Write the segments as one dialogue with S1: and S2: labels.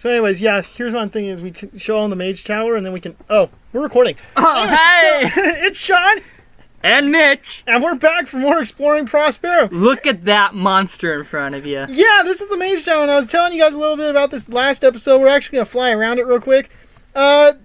S1: So anyways, yeah, here's one thing is we can show on the Mage Tower and then we can... Oh, we're recording.
S2: Oh,
S1: Anyways,
S2: hey!
S1: so, it's Sean.
S2: And Mitch.
S1: And we're back for more exploring Prosperum.
S2: Look at that monster in front of you.
S1: Yeah, this is the Mage Tower, and I was telling you guys a little bit about this last episode. We're actually going to fly around it real quick.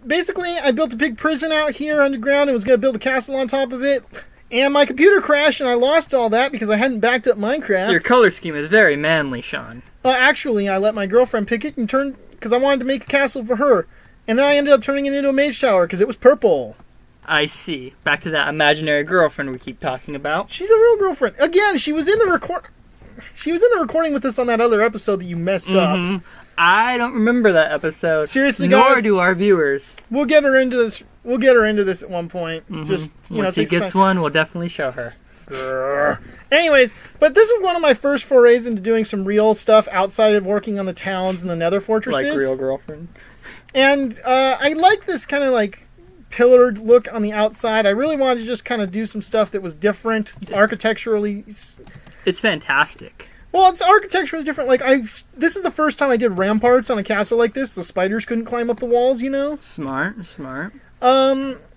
S1: Basically, I built a big prison out here underground and was going to build a castle on top of it. And my computer crashed, and I lost all that because I hadn't backed up Minecraft.
S2: Your color scheme is very manly, Sean.
S1: Actually, I let my girlfriend pick it and turn... because I wanted to make a castle for her. And then I ended up turning it into a Mage Tower because it was purple.
S2: I see. Back to that imaginary girlfriend we keep talking about.
S1: She's a real girlfriend. Again, she was in the recording with us on that other episode that you messed up.
S2: I don't remember that episode.
S1: Seriously,
S2: nor
S1: guys,
S2: do our viewers.
S1: We'll get her into this. We'll get her into this at one point. Just
S2: once she gets one, we'll definitely show her.
S1: Anyways, but this is one of my first forays into doing some real stuff outside of working on the towns and the Nether fortresses.
S2: Like real girlfriend.
S1: And I like this kind of like pillared look on the outside. I really wanted to just kind of do some stuff that was different architecturally.
S2: It's fantastic.
S1: Well, it's architecturally different. Like this is the first time I did ramparts on a castle like this, so spiders couldn't climb up the walls, you know?
S2: Smart, smart.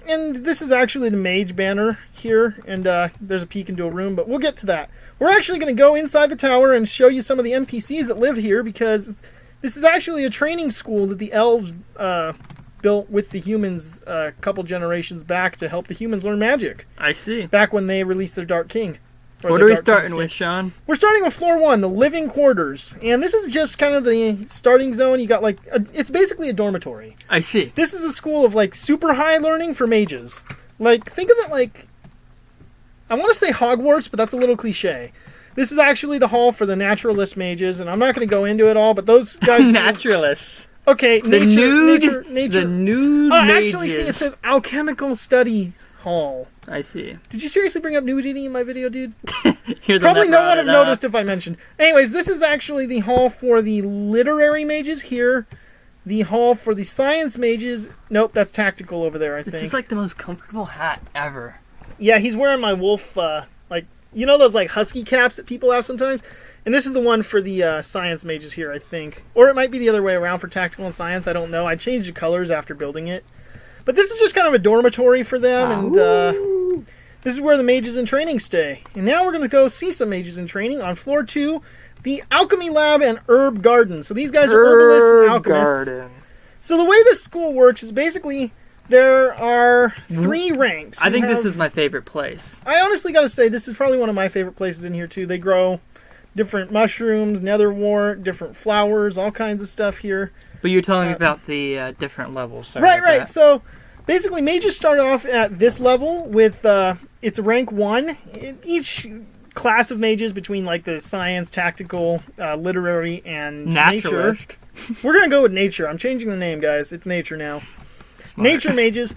S1: And this is actually the mage banner here, and there's a peek into a room, but we'll get to that. We're actually going to go inside the tower and show you some of the NPCs that live here, because this is actually a training school that the elves built with the humans a couple generations back to help the humans learn magic.
S2: I see.
S1: Back when they released their Dark King.
S2: What are we starting with, Sean?
S1: We're starting with floor 1, the living quarters. And this is just kind of the starting zone. You got like, it's basically a dormitory.
S2: I see.
S1: This is a school of like super high learning for mages. Like, think of it like, I want to say Hogwarts, but that's a little cliche. This is actually the hall for the naturalist mages, and I'm not going to go into it all, but those guys...
S2: Naturalists.
S1: Okay, nature.
S2: The nude
S1: actually,
S2: mages.
S1: see, it says Alchemical Studies Hall.
S2: I see.
S1: Did you seriously bring up nudity in my video, dude?
S2: Probably
S1: no one would have noticed if I mentioned. Anyways, this is actually the hall for the literary mages here. The hall for the science mages. Nope, that's tactical over there, I think.
S2: This is like the most comfortable hat ever.
S1: Yeah, he's wearing my wolf, like, you know those like husky caps that people have sometimes? And this is the one for the science mages here, I think. Or it might be the other way around for tactical and science, I don't know. I changed the colors after building it. But this is just kind of a dormitory for them, and this is where the mages in training stay. And now we're going to go see some mages in training on floor 2, the Alchemy Lab and Herb Garden. So these guys are herbalists and alchemists.
S2: Garden.
S1: So the way this school works is basically there are 3 ranks.
S2: I think this is my favorite place.
S1: I honestly got to say, this is probably one of my favorite places in here too. They grow different mushrooms, netherwort, different flowers, all kinds of stuff here.
S2: But you're telling me about the different levels. Sorry
S1: right.
S2: That.
S1: So basically, mages start off at this level with it's rank 1. Each class of mages between like the science, tactical, literary, and
S2: naturalist.
S1: Nature. We're gonna go with nature. I'm changing the name, guys. It's nature now.
S2: Smart.
S1: Nature mages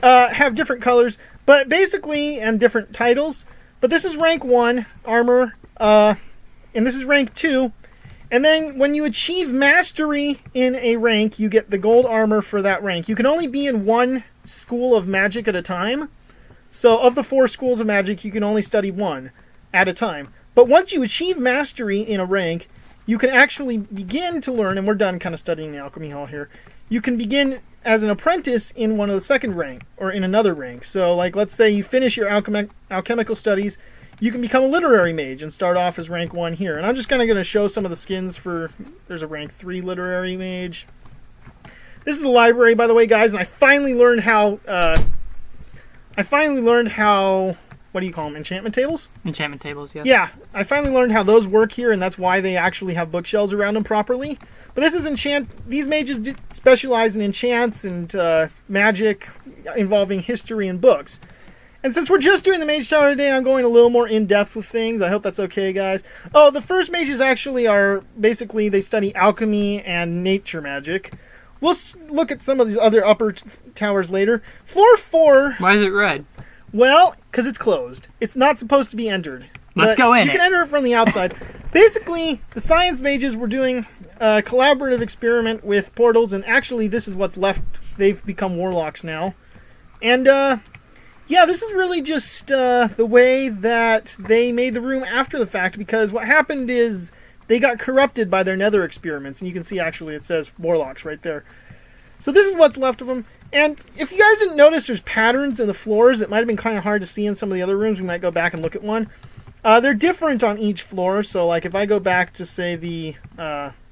S1: have different colors, but basically, and different titles. But this is rank 1 armor, and this is rank 2. And then when you achieve mastery in a rank, you get the gold armor for that rank. You can only be in one school of magic at a time. So of the 4 schools of magic, you can only study 1 at a time. But once you achieve mastery in a rank, you can actually begin to learn, and we're done kind of studying the alchemy hall here. You can begin as an apprentice in one of the second rank, or in another rank. So like, let's say you finish your alchemical studies, you can become a literary mage and start off as rank 1 here. And I'm just kind of going to show some of the skins for... There's a rank 3 literary mage. This is the library, by the way, guys, and I finally learned how... What do you call them? Enchantment tables?
S2: Enchantment tables, yes.
S1: Yeah, I finally learned how those work here, and that's why they actually have bookshelves around them properly. But this is These mages specialize in enchants and magic involving history and books. And since we're just doing the Mage Tower today, I'm going a little more in-depth with things. I hope that's okay, guys. Oh, the first mages actually are, basically, they study alchemy and nature magic. We'll look at some of these other upper towers later. Floor 4...
S2: Why is it red?
S1: Well, because it's closed. It's not supposed to be entered.
S2: Let's go in
S1: You can enter it from the outside. Basically, the science mages were doing a collaborative experiment with portals, and actually this is what's left. They've become warlocks now. And, yeah, this is really just the way that they made the room after the fact, because what happened is they got corrupted by their nether experiments. And you can see actually it says warlocks right there. So this is what's left of them. And if you guys didn't notice, there's patterns in the floors. It might have been kind of hard to see in some of the other rooms. We might go back and look at one. They're different on each floor. So like if I go back to say the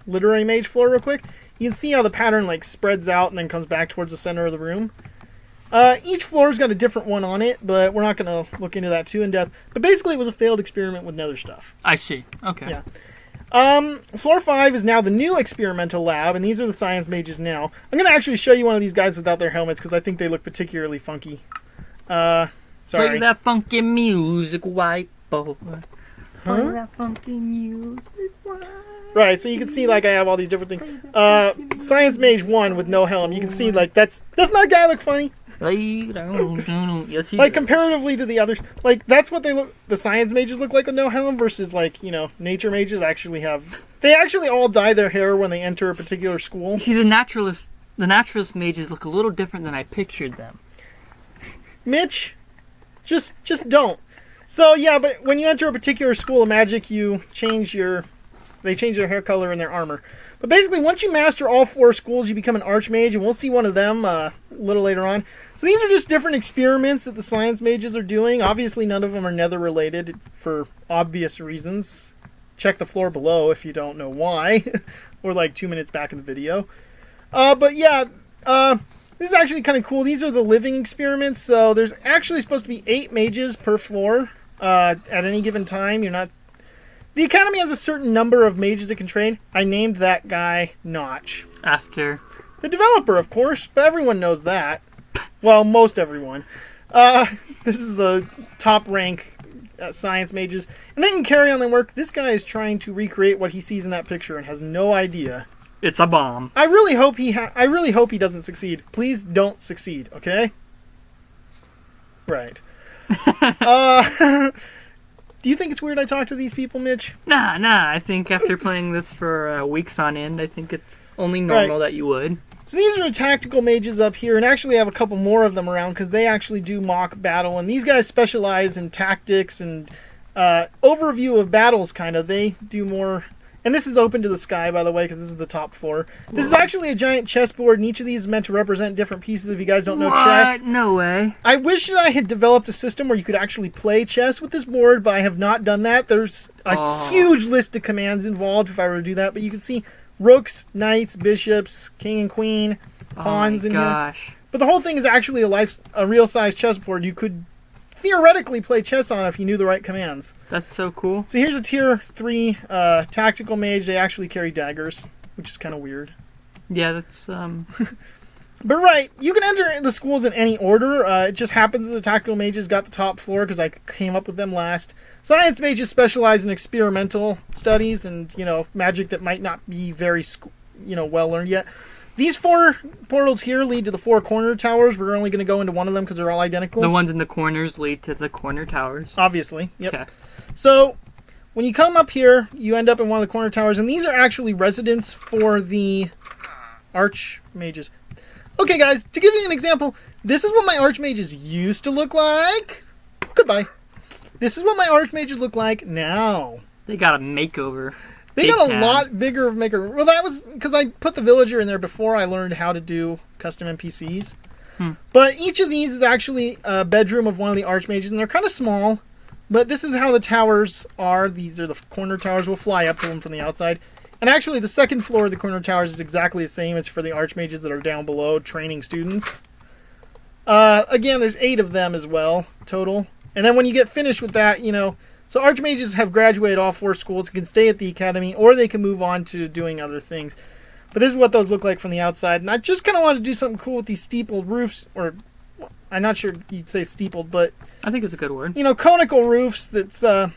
S1: literary mage floor real quick, you can see how the pattern like spreads out and then comes back towards the center of the room. Each floor's got a different one on it, but we're not going to look into that too in depth. But basically it was a failed experiment with nether stuff.
S2: I see. Okay.
S1: Yeah. Floor 5 is now the new experimental lab, and these are the science mages now. I'm going to actually show you one of these guys without their helmets, because I think they look particularly funky. Sorry.
S2: Play that funky music, white boy.
S1: Huh?
S2: Play that funky music, white.
S1: Right, so you can see, like, I have all these different things. Science Mage 1 with no helm, you can see, like, doesn't that guy look funny?
S2: Yes, he
S1: Like,
S2: does.
S1: comparatively to the others, like, that's what the science mages look like with no helm versus, like, nature mages actually have... They actually all dye their hair when they enter a particular school.
S2: See, the naturalist mages look a little different than I pictured them.
S1: Mitch, just don't. So, yeah, but when you enter a particular school of magic, they change their hair color and their armor. But basically, once you master all 4 schools, you become an archmage, and we'll see one of them a little later on. So these are just different experiments that the science mages are doing. Obviously, none of them are nether related for obvious reasons. Check the floor below if you don't know why, or like 2 minutes back in the video. But yeah, this is actually kind of cool. These are the living experiments, so there's actually supposed to be 8 mages per floor at any given time. The Academy has a certain number of mages it can train. I named that guy Notch.
S2: After
S1: The developer, of course, but everyone knows that. Well, most everyone. This is the top rank science mages. And they can carry on their work. This guy is trying to recreate what he sees in that picture and has no idea.
S2: it's a bomb.
S1: I really hope he doesn't succeed. Please don't succeed, okay? Right. Do you think it's weird I talk to these people, Mitch?
S2: Nah. I think after playing this for weeks on end, I think it's only normal that you would.
S1: So these are tactical mages up here, and actually I have a couple more of them around because they actually do mock battle, and these guys specialize in tactics and overview of battles, kind of. They do more... And this is open to the sky, by the way, because this is the top floor. This is actually a giant chessboard, and each of these is meant to represent different pieces if you guys don't know chess.
S2: No way.
S1: I wish that I had developed a system where you could actually play chess with this board, but I have not done that. There's a huge list of commands involved if I were to do that, but you can see rooks, knights, bishops, king and queen, pawns in here. But the whole thing is actually a real-size chessboard you could theoretically play chess on if you knew the right commands.
S2: That's so cool.
S1: So here's a tier 3 tactical mage. They actually carry daggers, which is kind of weird.
S2: Yeah, that's
S1: But right, you can enter the schools in any order. It just happens that the tactical mages got the top floor because I came up with them last. Science mages specialize in experimental studies and, magic that might not be very, well learned yet. These 4 portals here lead to the 4 corner towers. We're only going to go into one of them because they're all identical.
S2: the ones in the corners lead to the corner towers.
S1: Obviously, yep.
S2: Okay.
S1: So, when you come up here, you end up in one of the corner towers, and these are actually residents for the archmages. Okay, guys, to give you an example, this is what my archmages used to look like. Goodbye. This is what my archmages look like now.
S2: They got a makeover.
S1: They got a lot bigger of makeover. Well, that was because I put the villager in there before I learned how to do custom NPCs. But each of these is actually a bedroom of one of the archmages, and they're kind of small. But this is how the towers are. These are the corner towers. We'll fly up to them from the outside. And actually, the second floor of the corner towers is exactly the same. It's for the archmages that are down below, training students. Again, there's 8 of them as well, total. And then when you get finished with that, So archmages have graduated all 4 schools, can stay at the academy, or they can move on to doing other things. But this is what those look like from the outside. And I just kind of want to do something cool with these steepled roofs, or I'm not sure you'd say steepled, but...
S2: I think it's a good word.
S1: Conical roofs that's a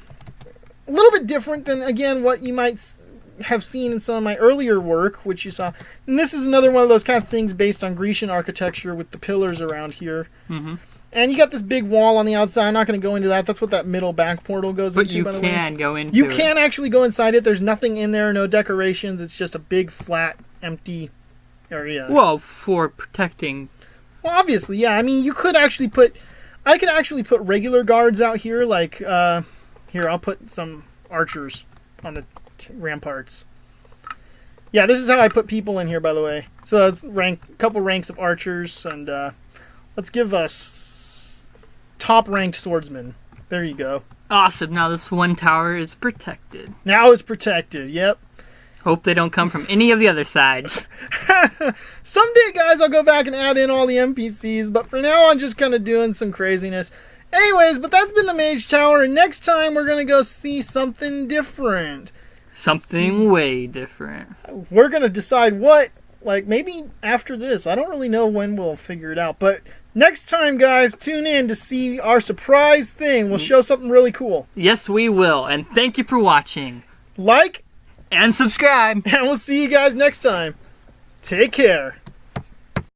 S1: little bit different than, again, what you might have seen in some of my earlier work, which you saw. And this is another one of those kind of things based on Grecian architecture with the pillars around here.
S2: Mm-hmm.
S1: And you got this big wall on the outside. I'm not going to go into that. That's what that middle back portal goes into, by the way.
S2: But you can go into
S1: You can actually go inside it. There's nothing in there, no decorations. It's just a big, flat, empty area.
S2: Well, for protecting...
S1: Well, obviously, yeah. I mean, you could actually put... I could actually put regular guards out here, like... here, I'll put some archers on the ramparts. Yeah, this is how I put people in here, by the way. So that's a couple ranks of archers, and let's give us top ranked swordsmen. There you go.
S2: Awesome. Now this one tower is protected.
S1: Now it's protected. Yep.
S2: Hope they don't come from any of the other sides.
S1: Someday, guys, I'll go back and add in all the NPCs, but for now I'm just kind of doing some craziness. Anyways, but that's been the Mage Tower, and next time we're going to go see something different.
S2: Something way different.
S1: We're going to decide what, like maybe after this. I don't really know when we'll figure it out, but next time, guys, tune in to see our surprise thing. We'll show something really cool.
S2: Yes, we will, and thank you for watching.
S1: Like
S2: and subscribe.
S1: And we'll see you guys next time. Take care.